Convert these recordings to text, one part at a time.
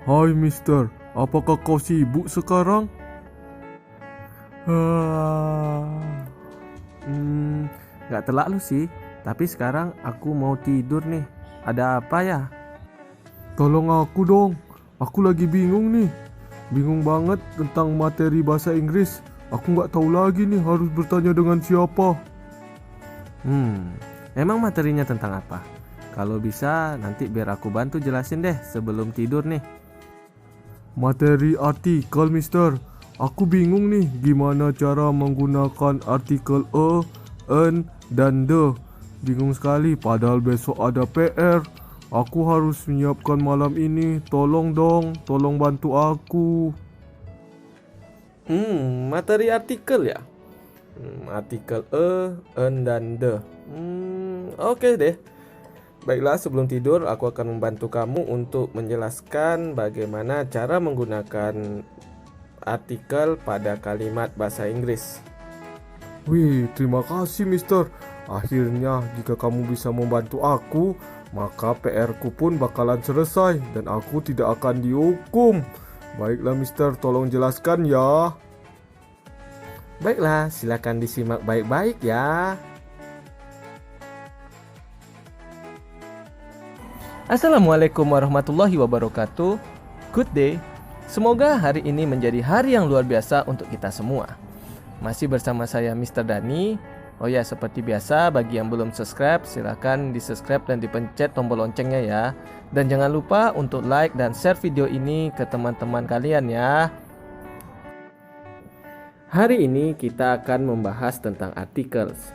Hai Mister, apakah kau sibuk sekarang? Gak terlalu sih, tapi sekarang aku mau tidur nih. Ada apa ya? Tolong aku dong, aku lagi bingung nih. Bingung banget tentang materi bahasa Inggris. Aku nggak tahu lagi nih harus bertanya dengan siapa. Emang materinya tentang apa? Kalau bisa nanti biar aku bantu jelasin deh sebelum tidur nih. Materi artikel Mister. Aku bingung nih gimana cara menggunakan artikel en, dan the. Bingung sekali padahal besok ada PR. Aku harus menyiapkan malam ini. Tolong dong, tolong bantu aku. Materi artikel ya? Artikel en, dan the. Oke deh. Baiklah, sebelum tidur aku akan membantu kamu untuk menjelaskan bagaimana cara menggunakan artikel pada kalimat bahasa Inggris. Wih, terima kasih Mister. Akhirnya jika kamu bisa membantu aku, maka PR-ku pun bakalan selesai dan aku tidak akan dihukum. Baiklah Mister, tolong jelaskan ya. Baiklah, silakan disimak baik-baik ya. Assalamualaikum warahmatullahi wabarakatuh. Good day. Semoga hari ini menjadi hari yang luar biasa untuk kita semua. Masih bersama saya Mr. Dani. Oh ya, seperti biasa bagi yang belum subscribe silakan di-subscribe dan dipencet tombol loncengnya ya. Dan jangan lupa untuk like dan share video ini ke teman-teman kalian ya. Hari ini kita akan membahas tentang articles.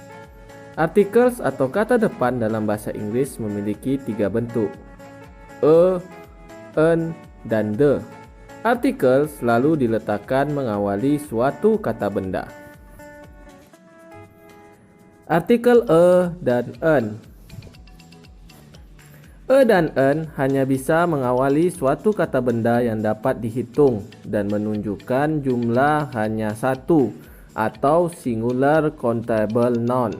Articles atau kata depan dalam bahasa Inggris memiliki 3 bentuk: en, dan the. Artikel selalu diletakkan mengawali suatu kata benda. Artikel dan en. Dan en hanya bisa mengawali suatu kata benda yang dapat dihitung dan menunjukkan jumlah hanya satu atau singular countable noun.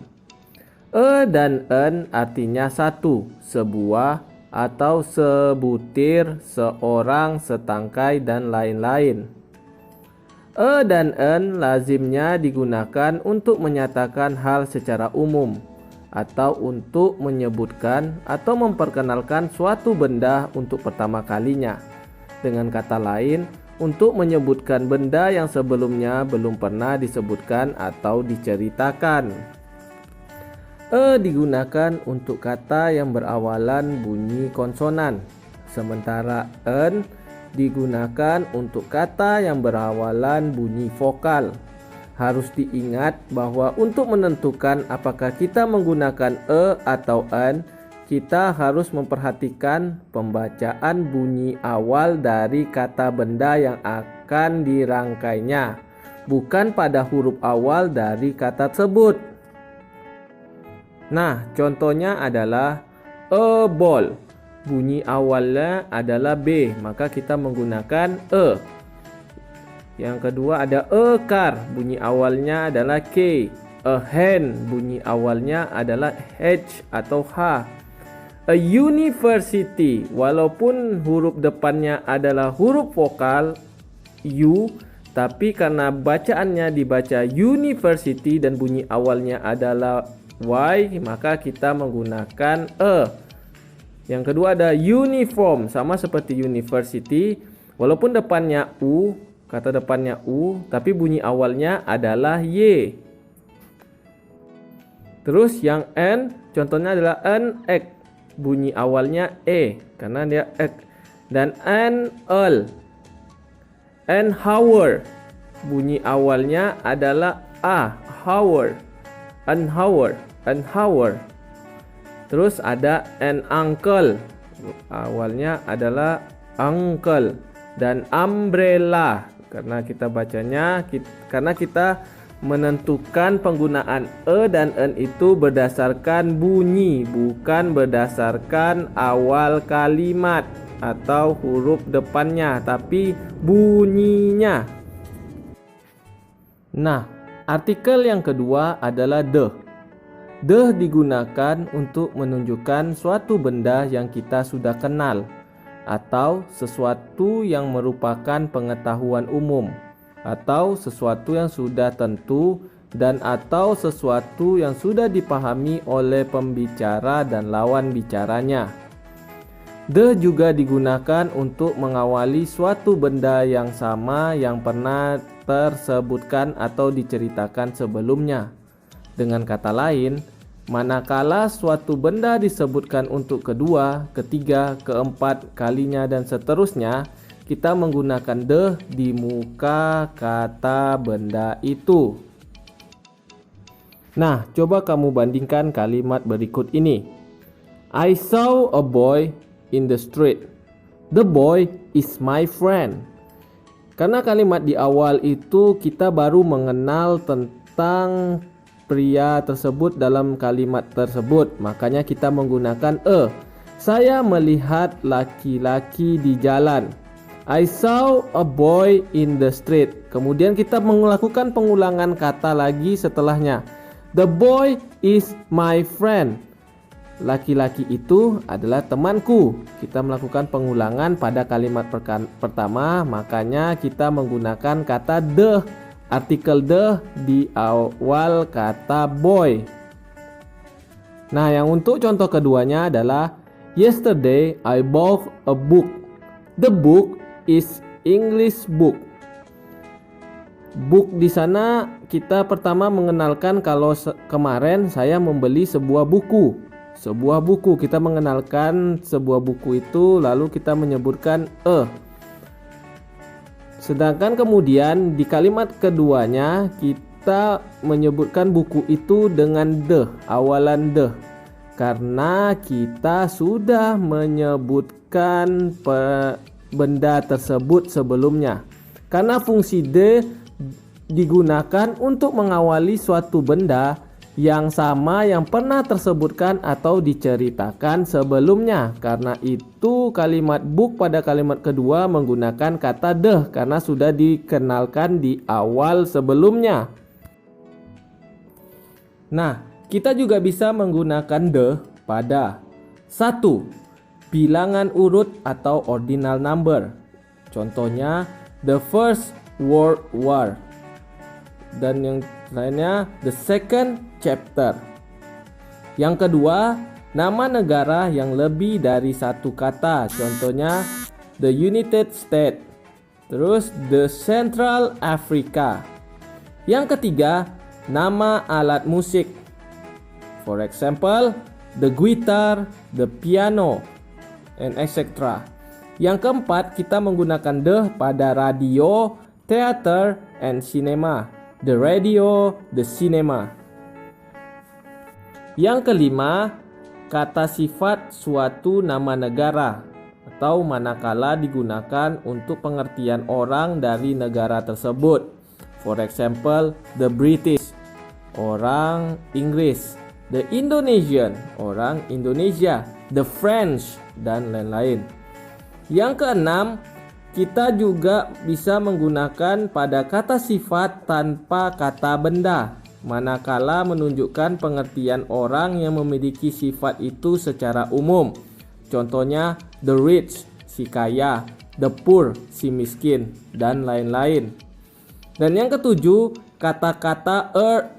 Dan en artinya satu, sebuah, atau sebutir, seorang, setangkai, dan lain-lain. Dan en lazimnya digunakan untuk menyatakan hal secara umum, atau untuk menyebutkan atau memperkenalkan suatu benda untuk pertama kalinya. Dengan kata lain, untuk menyebutkan benda yang sebelumnya belum pernah disebutkan atau diceritakan. Digunakan untuk kata yang berawalan bunyi konsonan, sementara en digunakan untuk kata yang berawalan bunyi vokal. Harus diingat bahwa untuk menentukan apakah kita menggunakan atau en, kita harus memperhatikan pembacaan bunyi awal dari kata benda yang akan dirangkainya, bukan pada huruf awal dari kata tersebut. Nah, contohnya adalah a ball. Bunyi awalnya adalah B, maka kita menggunakan e. Yang kedua ada a car. Bunyi awalnya adalah K. A hen. Bunyi awalnya adalah H atau H. A university. Walaupun huruf depannya adalah huruf vokal U, tapi karena bacaannya dibaca university dan bunyi awalnya adalah Y, maka kita menggunakan E. Yang kedua ada uniform, sama seperti university. Walaupun depannya U, kata depannya U, tapi bunyi awalnya adalah Y. Terus yang N, contohnya adalah an egg. Bunyi awalnya E, karena dia egg. Dan an all. An hour. Bunyi awalnya adalah A, hour. An hour. Terus ada an uncle. Awalnya adalah uncle. Dan umbrella, karena kita bacanya karena kita menentukan penggunaan e dan en itu berdasarkan bunyi, bukan berdasarkan awal kalimat atau huruf depannya, tapi bunyinya. Nah, artikel yang kedua adalah the. The digunakan untuk menunjukkan suatu benda yang kita sudah kenal. atau sesuatu yang merupakan pengetahuan umum, atau sesuatu yang sudah tentu, dan atau sesuatu yang sudah dipahami oleh pembicara dan lawan bicaranya. The juga digunakan untuk mengawali suatu benda yang sama yang pernah tersebutkan atau diceritakan sebelumnya. Dengan kata lain, manakala suatu benda disebutkan untuk kedua, ketiga, keempat kalinya dan seterusnya, kita menggunakan the di muka kata benda itu. Nah, coba kamu bandingkan kalimat berikut ini. I saw a boy in the street. The boy is my friend. Karena kalimat di awal itu kita baru mengenal tentang pria tersebut dalam kalimat tersebut, makanya kita menggunakan a. Saya melihat laki-laki di jalan. I saw a boy in the street. Kemudian kita melakukan pengulangan kata lagi setelahnya. The boy is my friend. Laki-laki itu adalah temanku. Kita melakukan pengulangan pada kalimat pertama, makanya kita menggunakan kata the, artikel the di awal kata boy. Nah, yang untuk contoh keduanya adalah yesterday I bought a book. The book is English book. Book di sana kita pertama mengenalkan kalau kemarin saya membeli sebuah buku. Sebuah buku, kita mengenalkan sebuah buku itu, lalu kita menyebutkan a. Sedangkan kemudian di kalimat keduanya kita menyebutkan buku itu dengan the, awalan the. Karena kita sudah menyebutkan benda tersebut sebelumnya. Karena fungsi the digunakan untuk mengawali suatu benda yang sama yang pernah tersebutkan atau diceritakan sebelumnya. Karena itu kalimat book pada kalimat kedua menggunakan kata the karena sudah dikenalkan di awal sebelumnya. Nah, kita juga bisa menggunakan the pada 1. Bilangan urut atau ordinal number. Contohnya the First World War. Dan yang lainnya the second chapter. Yang kedua, nama negara yang lebih dari satu kata. Contohnya the United States. Terus the Central Africa. Yang ketiga, nama alat musik. For example, the guitar, the piano, and etc. Yang keempat, kita menggunakan the pada radio, theater, and cinema. The radio, the cinema. Yang kelima, kata sifat suatu nama negara atau manakala digunakan untuk pengertian orang dari negara tersebut. For example, the British, orang Inggris, the Indonesian, orang Indonesia, the French, dan lain-lain. Yang keenam, kita juga bisa menggunakan pada kata sifat tanpa kata benda, manakala menunjukkan pengertian orang yang memiliki sifat itu secara umum. Contohnya the rich, si kaya, the poor, si miskin, dan lain-lain. Dan yang ketujuh, kata-kata earth,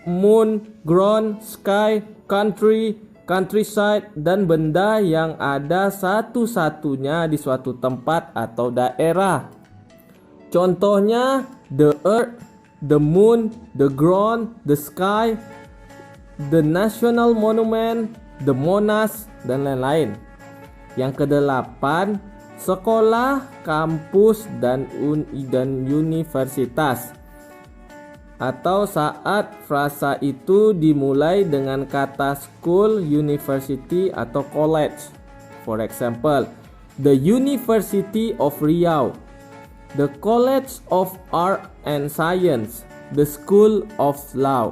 moon, ground, sky, country, countryside, dan benda yang ada satu-satunya di suatu tempat atau daerah. Contohnya the earth, the moon, the ground, the sky, the national monument, the monash, dan lain-lain. Yang kedelapan, sekolah, kampus, dan universitas. Atau saat frasa itu dimulai dengan kata school, university, atau college. For example, the University of Riau, the College of Art and Science, the School of Law.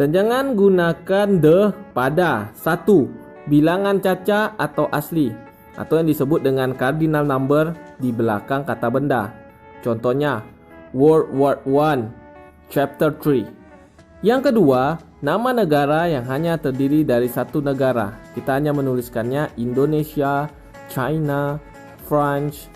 Dan jangan gunakan the pada 1. Bilangan caca atau asli, atau yang disebut dengan cardinal number di belakang kata benda. Contohnya World War I, Chapter 3. Yang kedua, nama negara yang hanya terdiri dari satu negara. Kita hanya menuliskannya Indonesia, China, France,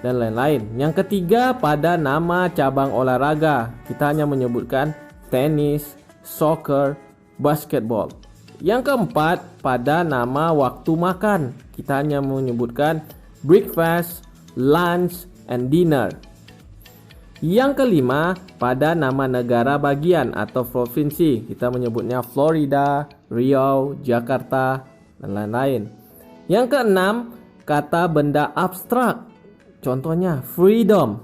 dan lain-lain. Yang ketiga, pada nama cabang olahraga. Kita hanya menyebutkan tenis, soccer, basketball. Yang keempat, pada nama waktu makan. Kita hanya menyebutkan breakfast, lunch, and dinner. Yang kelima, pada nama negara bagian atau provinsi. Kita menyebutnya Florida, Riau, Jakarta, dan lain-lain. Yang keenam, kata benda abstrak. Contohnya freedom,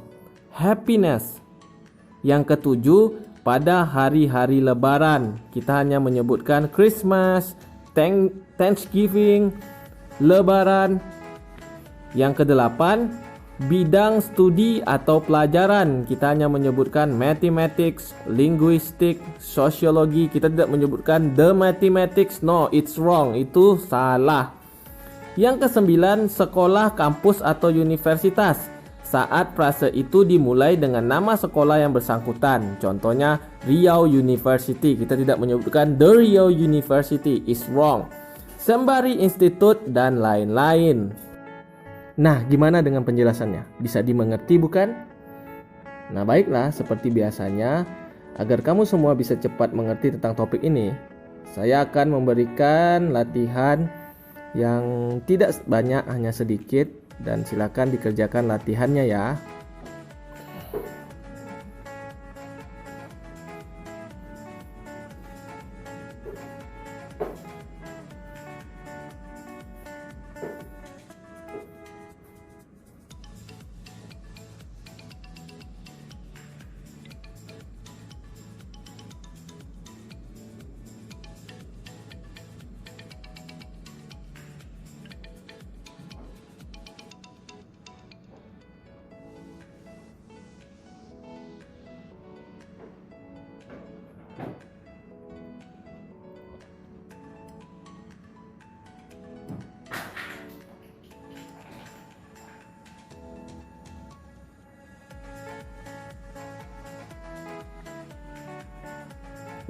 happiness. Yang ketujuh, pada hari-hari lebaran. Kita hanya menyebutkan Christmas, Thanksgiving, lebaran. Yang kedelapan, bidang studi atau pelajaran. Kita hanya menyebutkan mathematics, linguistik, sosiologi. Kita tidak menyebutkan the mathematics. No, it's wrong. Itu salah. Yang kesembilan, sekolah, kampus atau universitas. Saat frase itu dimulai dengan nama sekolah yang bersangkutan. Contohnya Riau University. Kita tidak menyebutkan the Riau University. It's wrong. Sembari Institute dan lain-lain. Nah, gimana dengan penjelasannya? Bisa dimengerti bukan? Nah, baiklah, seperti biasanya, agar kamu semua bisa cepat mengerti tentang topik ini, saya akan memberikan latihan yang tidak banyak, hanya sedikit, dan silakan dikerjakan latihannya ya.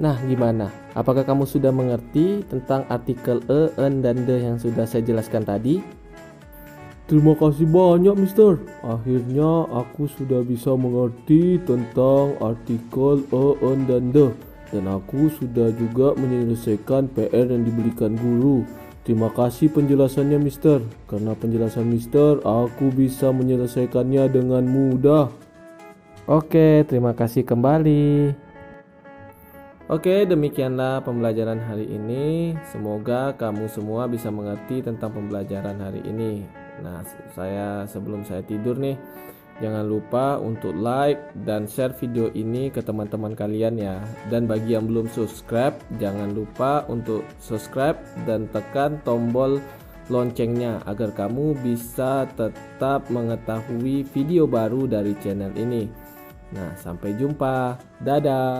Nah, gimana? Apakah kamu sudah mengerti tentang artikel e, en, dan de yang sudah saya jelaskan tadi? Terima kasih banyak, Mister. Akhirnya aku sudah bisa mengerti tentang artikel e, en, dan de. Dan aku sudah juga menyelesaikan PR yang diberikan guru. Terima kasih penjelasannya, Mister. Karena penjelasan Mister, aku bisa menyelesaikannya dengan mudah. Oke, terima kasih kembali. Oke, demikianlah pembelajaran hari ini. Semoga kamu semua bisa mengerti tentang pembelajaran hari ini. Nah, sebelum saya tidur nih, jangan lupa untuk like dan share video ini ke teman-teman kalian ya. Dan bagi yang belum subscribe, jangan lupa untuk subscribe dan tekan tombol loncengnya agar kamu bisa tetap mengetahui video baru dari channel ini. Nah, sampai jumpa. Dadah.